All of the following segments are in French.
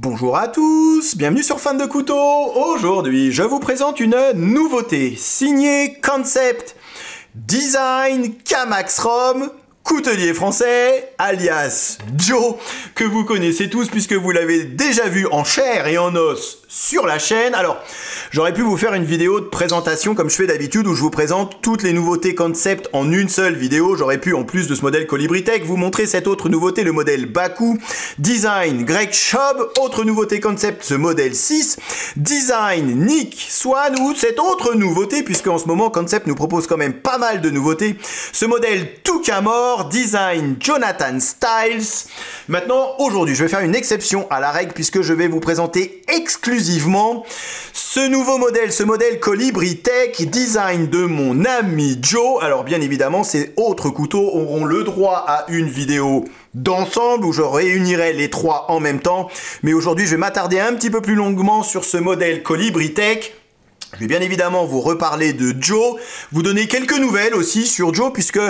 Bonjour à tous, bienvenue sur Fan de Couteaux. Aujourd'hui, je vous présente une nouveauté signée Concept Design Kamax Rom, coutelier français, alias Joe, que vous connaissez tous puisque vous l'avez déjà vu en chair et en os sur la chaîne. Alors, j'aurais pu vous faire une vidéo de présentation comme je fais d'habitude où je vous présente toutes les nouveautés Concept en une seule vidéo. J'aurais pu, en plus de ce modèle Colibri Tech, vous montrer cette autre nouveauté, le modèle Baku, Design Greg Schob, autre nouveauté Concept, ce modèle 6, Design Nick Swan, ou cette autre nouveauté, puisque en ce moment Concept nous propose quand même pas mal de nouveautés, ce modèle Toukamore, Design Jonathan Styles. Maintenant, aujourd'hui, je vais faire une exception à la règle puisque je vais vous présenter exclusivement ce nouveau modèle, ce modèle Colibri Tech, design de mon ami Joe. Alors bien évidemment, ces autres couteaux auront le droit à une vidéo d'ensemble où je réunirai les trois en même temps. Mais aujourd'hui, je vais m'attarder un petit peu plus longuement sur ce modèle Colibri Tech. Je vais bien évidemment vous reparler de Joe, vous donner quelques nouvelles aussi sur Joe, puisque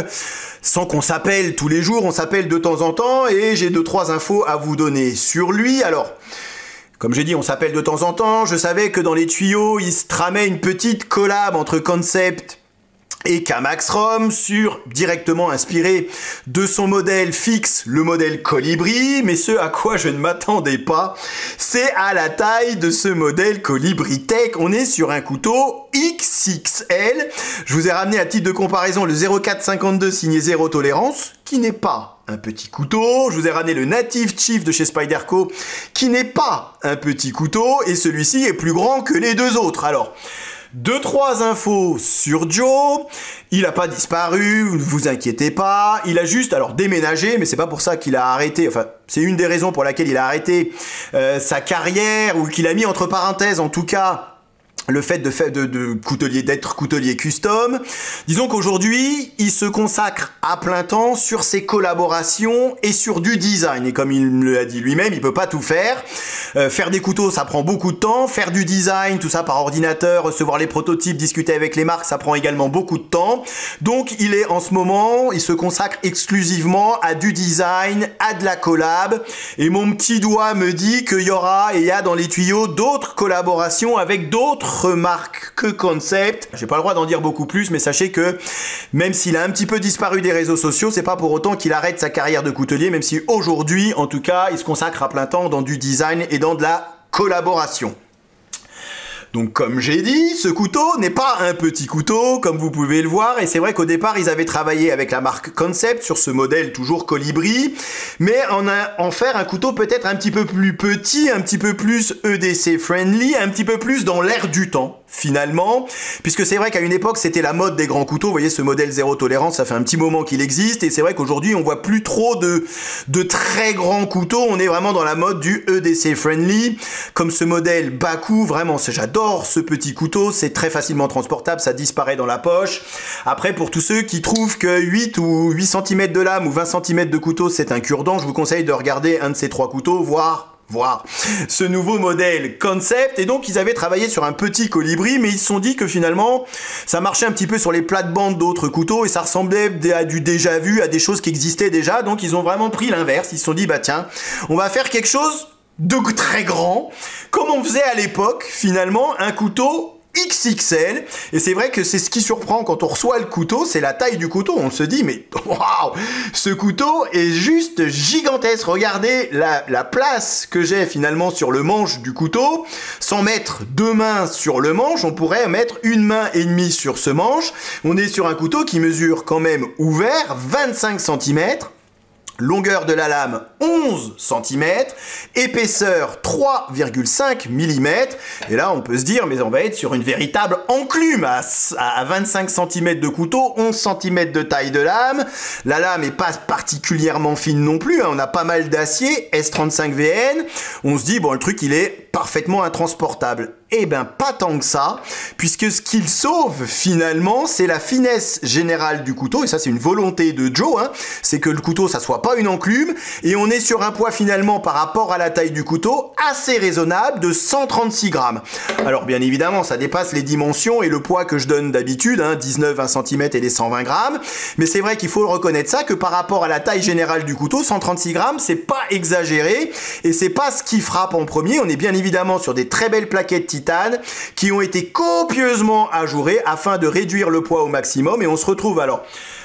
sans qu'on s'appelle tous les jours, on s'appelle de temps en temps, et j'ai 2-3 infos à vous donner sur lui. Alors, comme j'ai dit, on s'appelle de temps en temps, je savais que dans les tuyaux, il se tramait une petite collab entre Concept et Kamax Rom, directement inspiré de son modèle fixe, le modèle Colibri, mais ce à quoi je ne m'attendais pas, c'est à la taille de ce modèle Colibri Tech. On est sur un couteau XXL. Je vous ai ramené à titre de comparaison le 0452 signé Zéro Tolérance, qui n'est pas un petit couteau. Je vous ai ramené le Native Chief de chez Spyderco, qui n'est pas un petit couteau, et celui-ci est plus grand que les deux autres. Alors, 2-3 infos sur Joe. Il n'a pas disparu, ne vous inquiétez pas. Il a juste, alors, déménagé, mais c'est pas pour ça qu'il a arrêté. Enfin, c'est une des raisons pour laquelle il a arrêté sa carrière, ou qu'il a mis entre parenthèses, en tout cas, le fait d'être coutelier custom. Disons qu'aujourd'hui, il se consacre à plein temps sur ses collaborations et sur du design. Et comme il me l'a dit lui-même, il peut pas tout faire. Faire des couteaux, ça prend beaucoup de temps. Faire du design, tout ça par ordinateur, recevoir les prototypes, discuter avec les marques, ça prend également beaucoup de temps. Donc, il est en ce moment, il se consacre exclusivement à du design, à de la collab. Et mon petit doigt me dit qu'il y aura, et il y a dans les tuyaux, d'autres collaborations avec d'autres marque que Concept. J'ai pas le droit d'en dire beaucoup plus, mais sachez que même s'il a un petit peu disparu des réseaux sociaux, c'est pas pour autant qu'il arrête sa carrière de coutelier, même si aujourd'hui, en tout cas, il se consacre à plein temps dans du design et dans de la collaboration. Donc comme j'ai dit, ce couteau n'est pas un petit couteau, comme vous pouvez le voir, et c'est vrai qu'au départ, ils avaient travaillé avec la marque Concept sur ce modèle toujours Colibri, mais en faire un couteau peut-être un petit peu plus petit, un petit peu plus EDC friendly, un petit peu plus dans l'air du temps, finalement, puisque c'est vrai qu'à une époque, c'était la mode des grands couteaux. Vous voyez, ce modèle Zéro Tolérance, ça fait un petit moment qu'il existe, et c'est vrai qu'aujourd'hui, on voit plus trop de très grands couteaux, on est vraiment dans la mode du EDC friendly, comme ce modèle Baku, vraiment, j'adore ce petit couteau, c'est très facilement transportable, ça disparaît dans la poche. Après, pour tous ceux qui trouvent que 8 ou 8 cm de lame ou 20 cm de couteau, c'est un cure-dent, je vous conseille de regarder un de ces trois couteaux, voir ce nouveau modèle Concept. Et donc ils avaient travaillé sur un petit Colibri, mais ils se sont dit que finalement ça marchait un petit peu sur les plates-bandes d'autres couteaux et ça ressemblait à du déjà vu, à des choses qui existaient déjà. Donc ils ont vraiment pris l'inverse, ils se sont dit bah tiens, on va faire quelque chose de très grand, comme on faisait à l'époque, finalement, un couteau XXL. Et c'est vrai que c'est ce qui surprend quand on reçoit le couteau, c'est la taille du couteau. On se dit, mais waouh, ce couteau est juste gigantesque. Regardez la place que j'ai finalement sur le manche du couteau. Sans mettre deux mains sur le manche, on pourrait mettre une main et demie sur ce manche. On est sur un couteau qui mesure quand même ouvert 25 cm. Longueur de la lame 11 cm, épaisseur 3,5 mm, et là on peut se dire mais on va être sur une véritable enclume à 25 cm de couteau, 11 cm de taille de lame. La lame est pas particulièrement fine non plus, hein. On a pas mal d'acier, S35VN, on se dit bon le truc il est parfaitement intransportable. Eh ben pas tant que ça, puisque ce qu'il sauve finalement, c'est la finesse générale du couteau, et ça c'est une volonté de Joe, hein, c'est que le couteau ça soit pas une enclume, et on est sur un poids finalement par rapport à la taille du couteau assez raisonnable de 136 grammes. Alors bien évidemment ça dépasse les dimensions et le poids que je donne d'habitude, hein, 19, 20 cm et les 120 grammes, mais c'est vrai qu'il faut reconnaître ça, que par rapport à la taille générale du couteau, 136 grammes c'est pas exagéré, et c'est pas ce qui frappe en premier. On est bien évidemment sur des très belles plaquettes titane qui ont été copieusement ajourées afin de réduire le poids au maximum, et on se retrouve alors,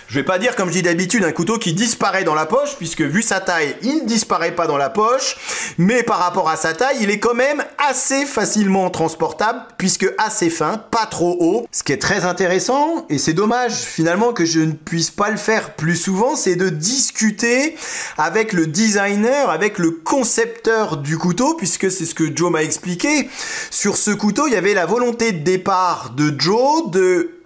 je vais pas dire comme je dis d'habitude un couteau qui disparaît dans la poche, puisque vu sa taille il ne disparaît pas dans la poche, mais par rapport à sa taille il est quand même assez facilement transportable, puisque assez fin, pas trop haut. Ce qui est très intéressant, et c'est dommage finalement que je ne puisse pas le faire plus souvent, c'est de discuter avec le designer, avec le concepteur du couteau, puisque c'est ce que Joe m'a expliqué. Sur ce couteau il y avait la volonté de départ de Joe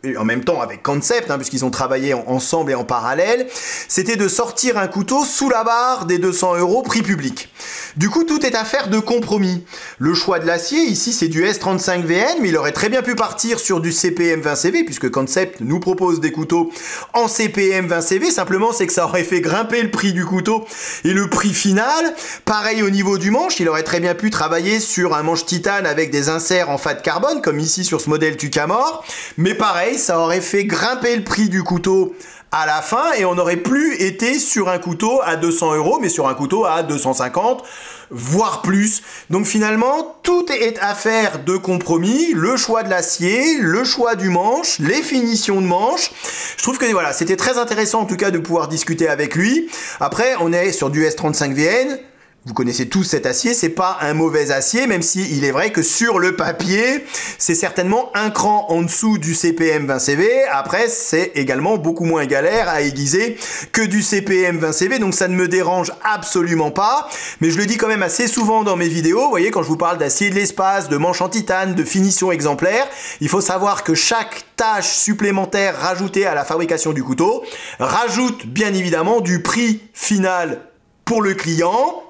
et en même temps avec Concept, hein, puisqu'ils ont travaillé ensemble et en parallèle, c'était de sortir un couteau sous la barre des 200 € prix public. Du coup, tout est affaire de compromis. Le choix de l'acier, ici, c'est du S35VN, mais il aurait très bien pu partir sur du CPM 20CV, puisque Concept nous propose des couteaux en CPM 20CV. Simplement, c'est que ça aurait fait grimper le prix du couteau et le prix final. Pareil au niveau du manche, il aurait très bien pu travailler sur un manche titane avec des inserts en fat carbone, comme ici sur ce modèle Tucamore. Mais pareil, ça aurait fait grimper le prix du couteau à la fin, et on n'aurait plus été sur un couteau à 200 €, mais sur un couteau à 250, voire plus. Donc finalement, tout est affaire de compromis, le choix de l'acier, le choix du manche, les finitions de manche. Je trouve que voilà, c'était très intéressant en tout cas de pouvoir discuter avec lui. Après, on est sur du S35VN. Vous connaissez tous cet acier, c'est pas un mauvais acier, même si il est vrai que sur le papier, c'est certainement un cran en dessous du CPM 20CV. Après, c'est également beaucoup moins galère à aiguiser que du CPM 20CV, donc ça ne me dérange absolument pas. Mais je le dis quand même assez souvent dans mes vidéos, vous voyez, quand je vous parle d'acier de l'espace, de manche en titane, de finition exemplaire, il faut savoir que chaque tâche supplémentaire rajoutée à la fabrication du couteau rajoute bien évidemment du prix final pour le client.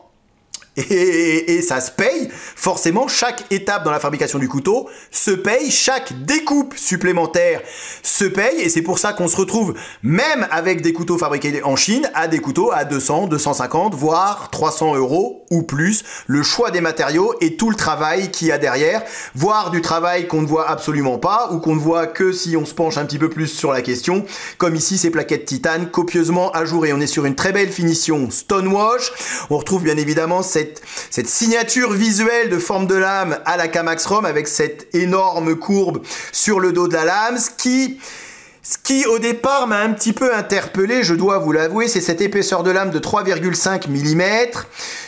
Et ça se paye, forcément, chaque étape dans la fabrication du couteau se paye, chaque découpe supplémentaire se paye, et c'est pour ça qu'on se retrouve, même avec des couteaux fabriqués en Chine, à des couteaux à 200, 250, voire 300 € ou plus. Le choix des matériaux et tout le travail qu'il y a derrière, voire du travail qu'on ne voit absolument pas, ou qu'on ne voit que si on se penche un petit peu plus sur la question, comme ici ces plaquettes titane copieusement ajourées. On est sur une très belle finition Stonewash, on retrouve bien évidemment cette signature visuelle de forme de lame à la Kamax-Rom avec cette énorme courbe sur le dos de la lame. Ce qui au départ m'a un petit peu interpellé, je dois vous l'avouer, c'est cette épaisseur de lame de 3,5 mm.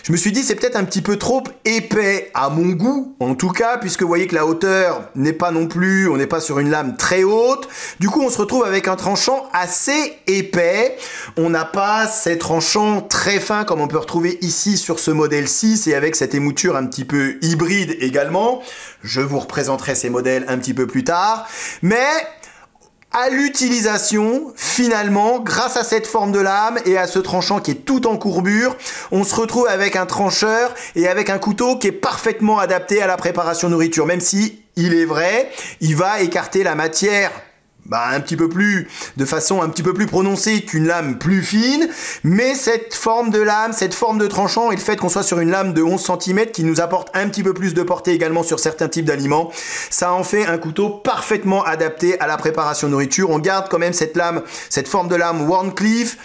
Je me suis dit c'est peut-être un petit peu trop épais à mon goût, en tout cas, puisque vous voyez que la hauteur n'est pas non plus, on n'est pas sur une lame très haute. Du coup on se retrouve avec un tranchant assez épais. On n'a pas ces tranchants très fins comme on peut retrouver ici sur ce modèle 6 et avec cette émouture un petit peu hybride également. Je vous représenterai ces modèles un petit peu plus tard. Mais à l'utilisation, finalement, grâce à cette forme de lame et à ce tranchant qui est tout en courbure, on se retrouve avec un trancheur et avec un couteau qui est parfaitement adapté à la préparation nourriture. Même si, il est vrai, il va écarter la matière de façon un petit peu plus prononcée qu'une lame plus fine, mais cette forme de lame, cette forme de tranchant et le fait qu'on soit sur une lame de 11 cm qui nous apporte un petit peu plus de portée également sur certains types d'aliments, ça en fait un couteau parfaitement adapté à la préparation nourriture. On garde quand même cette lame, cette forme de lame Wharncliffe,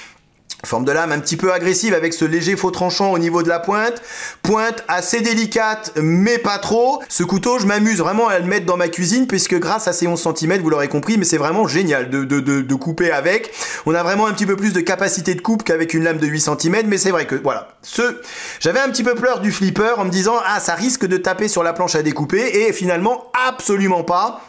forme de lame un petit peu agressive avec ce léger faux tranchant au niveau de la pointe. Pointe assez délicate, mais pas trop. Ce couteau, je m'amuse vraiment à le mettre dans ma cuisine, puisque grâce à ces 11 cm, vous l'aurez compris, mais c'est vraiment génial de couper avec. On a vraiment un petit peu plus de capacité de coupe qu'avec une lame de 8 cm, mais c'est vrai que, voilà. J'avais un petit peu peur du flipper en me disant, ah, ça risque de taper sur la planche à découper, et finalement, absolument pas.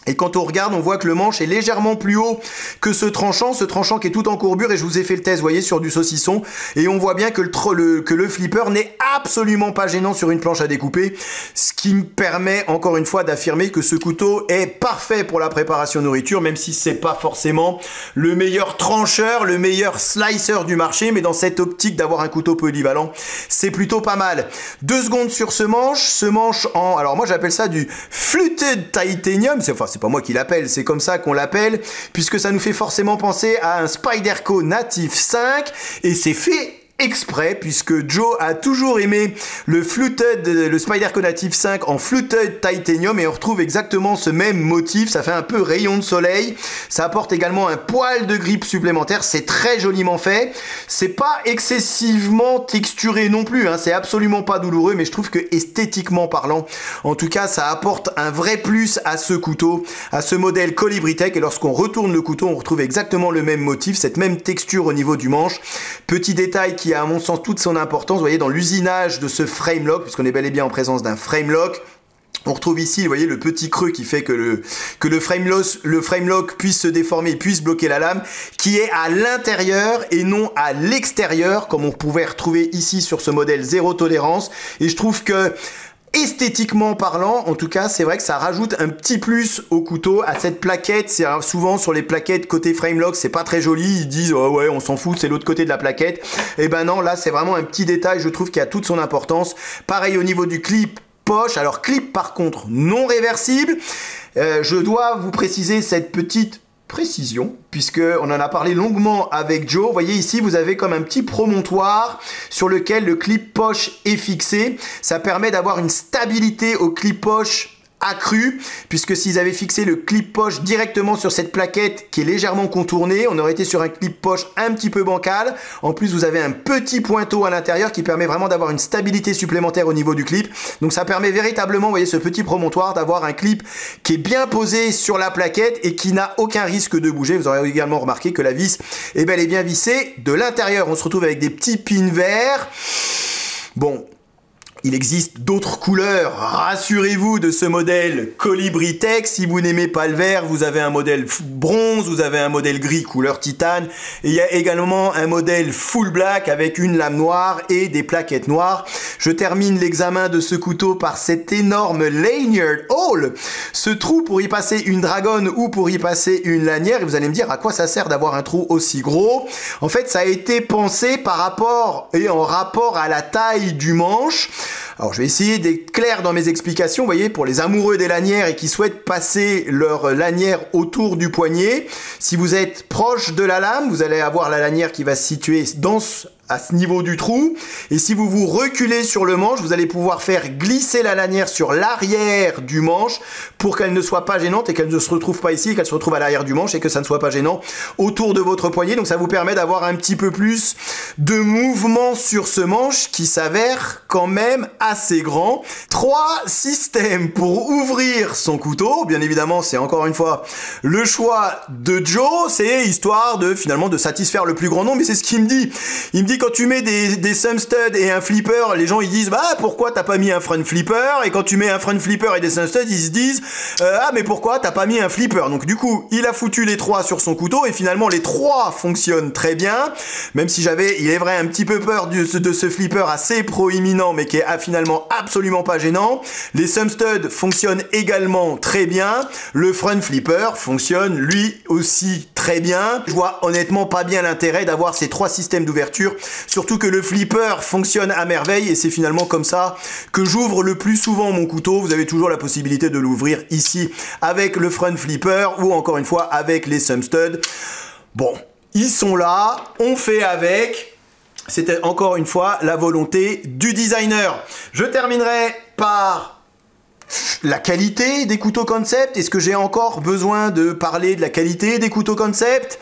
Et quand on regarde, on voit que le manche est légèrement plus haut que ce tranchant qui est tout en courbure, et je vous ai fait le test, vous voyez, sur du saucisson, et on voit bien que le flipper n'est absolument pas gênant sur une planche à découper, ce qui me permet encore une fois d'affirmer que ce couteau est parfait pour la préparation nourriture, même si c'est pas forcément le meilleur trancheur, le meilleur slicer du marché, mais dans cette optique d'avoir un couteau polyvalent, c'est plutôt pas mal. 2 secondes sur ce manche en, alors moi j'appelle ça du fluted titanium, c'est pas moi qui l'appelle, c'est comme ça qu'on l'appelle, puisque ça nous fait forcément penser à un Spyderco Native 5, et c'est fait exprès, puisque Joe a toujours aimé le Spyderco Native 5 en fluted titanium, et on retrouve exactement ce même motif. Ça fait un peu rayon de soleil, ça apporte également un poil de grip supplémentaire, c'est très joliment fait, c'est pas excessivement texturé non plus, hein. C'est absolument pas douloureux, mais je trouve que esthétiquement parlant, en tout cas ça apporte un vrai plus à ce couteau, à ce modèle Colibri Tech, et lorsqu'on retourne le couteau, on retrouve exactement le même motif, cette même texture au niveau du manche. Petit détail qui a à mon sens toute son importance, vous voyez, dans l'usinage de ce frame lock, puisqu'on est bel et bien en présence d'un frame lock. On retrouve ici, vous voyez, le petit creux qui fait que le frame lock puisse se déformer, puisse bloquer la lame, qui est à l'intérieur et non à l'extérieur, comme on pouvait retrouver ici sur ce modèle zéro tolérance. Et je trouve que esthétiquement parlant, en tout cas, c'est vrai que ça rajoute un petit plus au couteau, à cette plaquette. C'est souvent sur les plaquettes côté framelock, c'est pas très joli. Ils disent oh ouais, on s'en fout, c'est l'autre côté de la plaquette. Et ben non, là c'est vraiment un petit détail, je trouve, qui a toute son importance. Pareil au niveau du clip poche. Alors clip par contre non réversible. Je dois vous préciser cette petite précision, puisque on en a parlé longuement avec Joe. Vous voyez ici, vous avez comme un petit promontoire sur lequel le clip poche est fixé. Ça permet d'avoir une stabilité au clip poche accrue, puisque s'ils avaient fixé le clip poche directement sur cette plaquette qui est légèrement contournée, on aurait été sur un clip poche un petit peu bancal. En plus, vous avez un petit pointeau à l'intérieur qui permet vraiment d'avoir une stabilité supplémentaire au niveau du clip. Donc ça permet véritablement, vous voyez, ce petit promontoire, d'avoir un clip qui est bien posé sur la plaquette et qui n'a aucun risque de bouger. Vous aurez également remarqué que la vis est bel et bien vissée de l'intérieur. On se retrouve avec des petits pins verts. Bon, il existe d'autres couleurs, rassurez-vous, de ce modèle Colibri Tech. Si vous n'aimez pas le vert, vous avez un modèle bronze, vous avez un modèle gris couleur titane. Et il y a également un modèle full black avec une lame noire et des plaquettes noires. Je termine l'examen de ce couteau par cet énorme lanyard hole. Ce trou pour y passer une dragonne ou pour y passer une lanière. Et vous allez me dire à quoi ça sert d'avoir un trou aussi gros. En fait, ça a été pensé par rapport et en rapport à la taille du manche. Alors je vais essayer d'être clair dans mes explications, vous voyez, pour les amoureux des lanières et qui souhaitent passer leur lanière autour du poignet. Si vous êtes proche de la lame, vous allez avoir la lanière qui va se situer à ce niveau du trou, et si vous vous reculez sur le manche, vous allez pouvoir faire glisser la lanière sur l'arrière du manche pour qu'elle ne soit pas gênante et qu'elle ne se retrouve pas ici, qu'elle se retrouve à l'arrière du manche et que ça ne soit pas gênant autour de votre poignet. Donc ça vous permet d'avoir un petit peu plus de mouvement sur ce manche qui s'avère quand même assez grand. 3 systèmes pour ouvrir son couteau. Bien évidemment, c'est encore une fois le choix de Joe, c'est histoire de finalement de satisfaire le plus grand nombre, mais c'est ce qu'il me dit. Il me dit quand tu mets des thumb studs et un flipper, les gens ils disent bah pourquoi t'as pas mis un front flipper, et quand tu mets un front flipper et des thumb studs, ils se disent ah mais pourquoi t'as pas mis un flipper. Donc du coup il a foutu les 3 sur son couteau et finalement les 3 fonctionnent très bien, même si j'avais, il est vrai, un petit peu peur de ce flipper assez proéminent mais qui est finalement absolument pas gênant. Les thumb studs fonctionnent également très bien, le front flipper fonctionne lui aussi très bien. Je vois honnêtement pas bien l'intérêt d'avoir ces 3 systèmes d'ouverture. Surtout que le flipper fonctionne à merveille et c'est finalement comme ça que j'ouvre le plus souvent mon couteau. Vous avez toujours la possibilité de l'ouvrir ici avec le front flipper ou encore une fois avec les thumb studs. Bon, ils sont là, on fait avec. C'était encore une fois la volonté du designer. Je terminerai par la qualité des couteaux concept. Est-ce que j'ai encore besoin de parler de la qualité des couteaux concept ?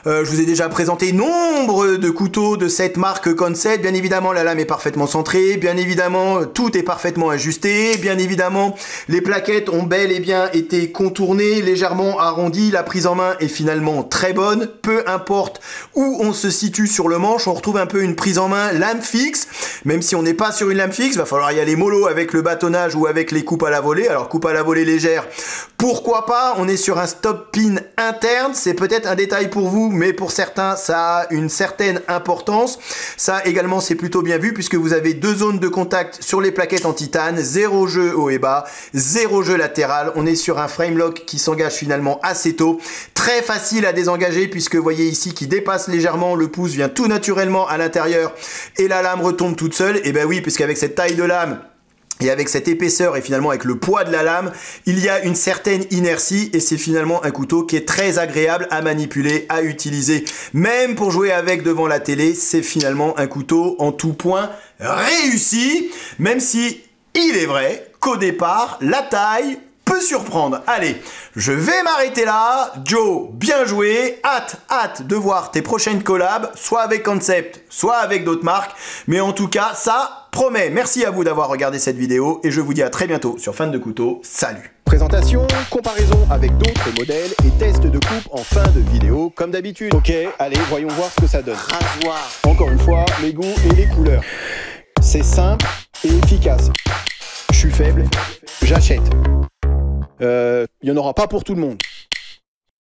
Je vous ai déjà présenté nombre de couteaux de cette marque Concept. Bien évidemment, la lame est parfaitement centrée. Bien évidemment, tout est parfaitement ajusté. Bien évidemment, les plaquettes ont bel et bien été contournées, légèrement arrondies. La prise en main est finalement très bonne. Peu importe où on se situe sur le manche, on retrouve un peu une prise en main lame fixe. Même si on n'est pas sur une lame fixe, il va falloir y aller mollo avec le bâtonnage ou avec les coupes à la volée. Alors, coupe à la volée légère Pourquoi pas? On est sur un stop pin interne, c'est peut-être un détail pour vous, mais pour certains, ça a une certaine importance. Ça également, c'est plutôt bien vu puisque vous avez deux zones de contact sur les plaquettes en titane, 0 jeu haut et bas, 0 jeu latéral. On est sur un frame lock qui s'engage finalement assez tôt. Très facile à désengager puisque vous voyez ici qui dépasse légèrement, le pouce vient tout naturellement à l'intérieur et la lame retombe toute seule. Et ben oui, puisqu'avec cette taille de lame et avec cette épaisseur et finalement avec le poids de la lame, il y a une certaine inertie et c'est finalement un couteau qui est très agréable à manipuler, à utiliser. Même pour jouer avec devant la télé, c'est finalement un couteau en tout point réussi, même si il est vrai qu'au départ, la taille peut surprendre. Allez, je vais m'arrêter là. Joe, bien joué. Hâte de voir tes prochaines collabs, soit avec Concept, soit avec d'autres marques. Mais en tout cas, ça promet. Merci à vous d'avoir regardé cette vidéo et je vous dis à très bientôt sur Fan de Couteau. Salut. Présentation, comparaison avec d'autres modèles et test de coupe en fin de vidéo comme d'habitude. Ok, allez, voyons voir ce que ça donne. Rasoir. Encore une fois, les goûts et les couleurs. C'est simple et efficace. Je suis faible, j'achète. Il n'y en aura pas pour tout le monde.